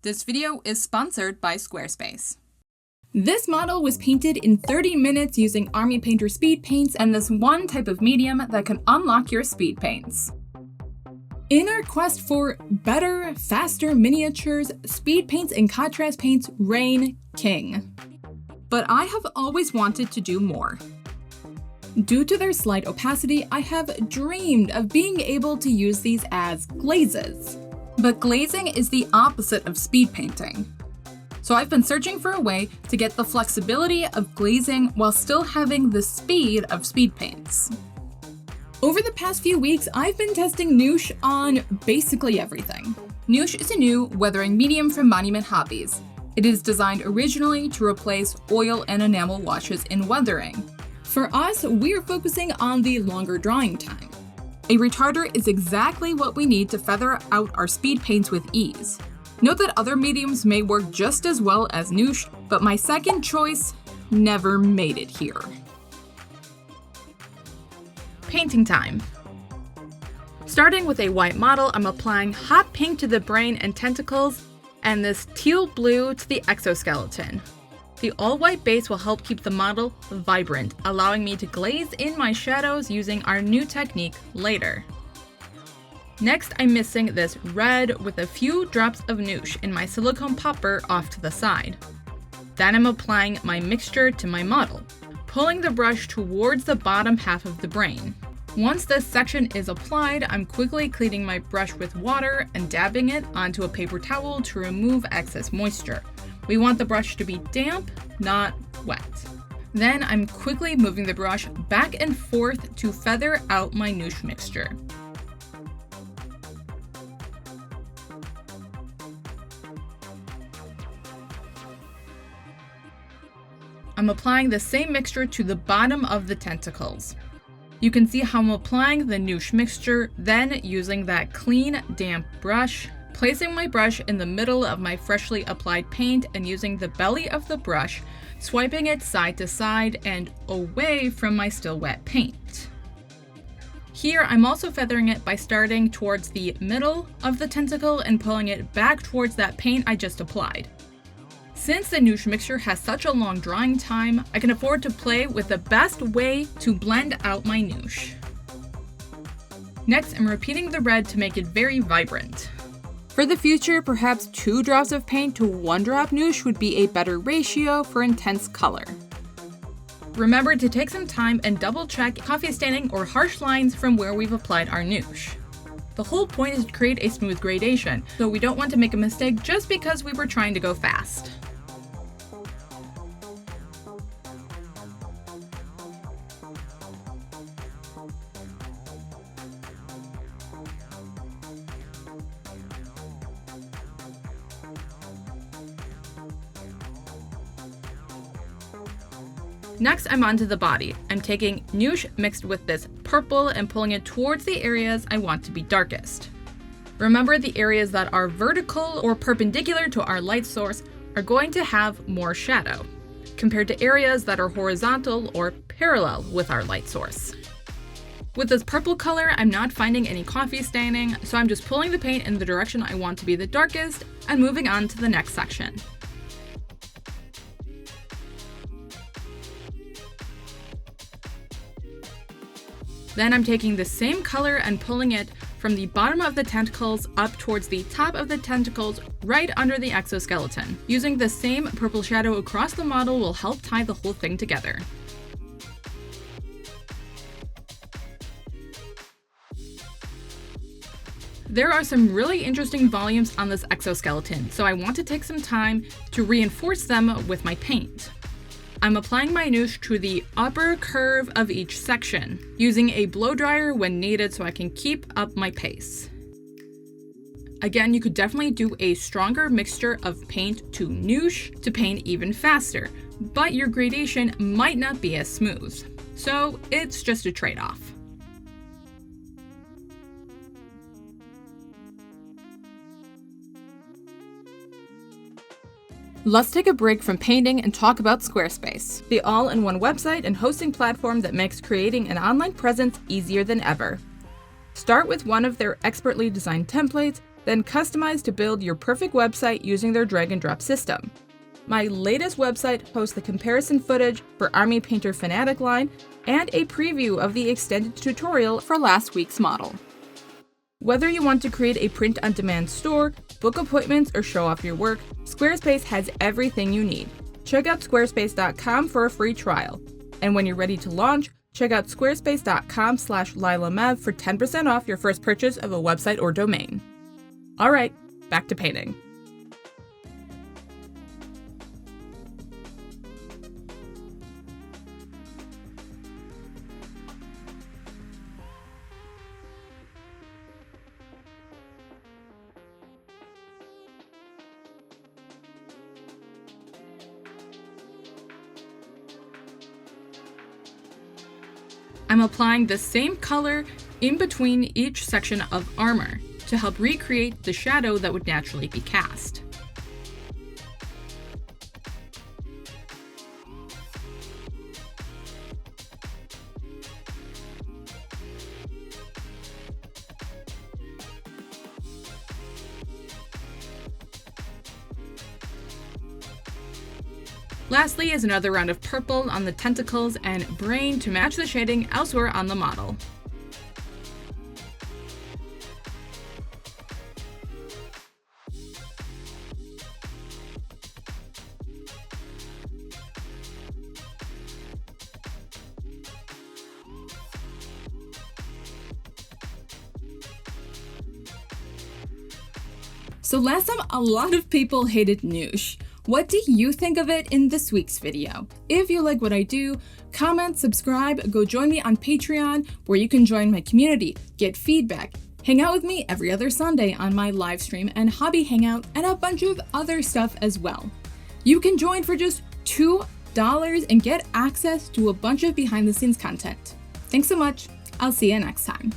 This video is sponsored by Squarespace. This model was painted in 30 minutes using Army Painter speed paints And this one type of medium that can unlock your speed paints. In our quest for better, faster miniatures, speed paints and contrast paints reign king. But I have always wanted to do more. Due to their slight opacity, I have dreamed of being able to use these as glazes. But glazing is the opposite of speed painting. So I've been searching for a way to get the flexibility of glazing while still having the speed of speed paints. Over the past few weeks, I've been testing Newsh on basically everything. Newsh is a new weathering medium from Monument Hobbies. It is designed originally to replace oil and enamel washes in weathering. For us, we're focusing on the longer drying time. A retarder is exactly what we need to feather out our speed paints with ease. Note that other mediums may work just as well as Newsh, but my second choice never made it here. Painting time. Starting with a white model, I'm applying hot pink to the brain and tentacles, and this teal blue to the exoskeleton. The all-white base will help keep the model vibrant, allowing me to glaze in my shadows using our new technique later. Next, I'm mixing this red with a few drops of Newsh in my silicone popper off to the side. Then I'm applying my mixture to my model, pulling the brush towards the bottom half of the brain. Once this section is applied, I'm quickly cleaning my brush with water and dabbing it onto a paper towel to remove excess moisture. We want the brush to be damp, not wet. Then I'm quickly moving the brush back and forth to feather out my Newsh mixture. I'm applying the same mixture to the bottom of the tentacles. You can see how I'm applying the Newsh mixture, then using that clean, damp brush, placing my brush in the middle of my freshly applied paint and using the belly of the brush, swiping it side to side and away from my still wet paint. Here, I'm also feathering it by starting towards the middle of the tentacle and pulling it back towards that paint I just applied. Since the Newsh mixture has such a long drying time, I can afford to play with the best way to blend out my Newsh. Next, I'm repeating the red to make it very vibrant. For the future, perhaps 2 drops of paint to 1 drop Newsh would be a better ratio for intense color. Remember to take some time and double check coffee staining or harsh lines from where we've applied our Newsh. The whole point is to create a smooth gradation, so we don't want to make a mistake just because we were trying to go fast. Next, I'm onto the body. I'm taking Newsh mixed with this purple and pulling it towards the areas I want to be darkest. Remember, the areas that are vertical or perpendicular to our light source are going to have more shadow, compared to areas that are horizontal or parallel with our light source. With this purple color, I'm not finding any coffee staining, so I'm just pulling the paint in the direction I want to be the darkest and moving on to the next section. Then I'm taking the same color and pulling it from the bottom of the tentacles up towards the top of the tentacles right under the exoskeleton. Using the same purple shadow across the model will help tie the whole thing together. There are some really interesting volumes on this exoskeleton, so I want to take some time to reinforce them with my paint. I'm applying my Newsh to the upper curve of each section, using a blow dryer when needed so I can keep up my pace. Again, you could definitely do a stronger mixture of paint to Newsh to paint even faster, but your gradation might not be as smooth. So it's just a trade-off. Let's take a break from painting and talk about Squarespace, the all-in-one website and hosting platform that makes creating an online presence easier than ever. Start with one of their expertly designed templates, then customize to build your perfect website using their drag and drop system. My latest website hosts the comparison footage for Army Painter Fanatic line and a preview of the extended tutorial for last week's model. Whether you want to create a print-on-demand store, book appointments, or show off your work, Squarespace has everything you need. Check out squarespace.com for a free trial. And when you're ready to launch, check out squarespace.com/LylaMev for 10% off your first purchase of a website or domain. All right, back to painting. I'm applying the same color in between each section of armor to help recreate the shadow that would naturally be cast. Lastly is another round of purple on the tentacles and brain to match the shading elsewhere on the model. So last time, a lot of people hated Newsh. What do you think of it in this week's video? If you like what I do, comment, subscribe, go join me on Patreon, where you can join my community, get feedback, hang out with me every other Sunday on my live stream and hobby hangout, and a bunch of other stuff as well. You can join for just $2 and get access to a bunch of behind the scenes content. Thanks so much. I'll see you next time.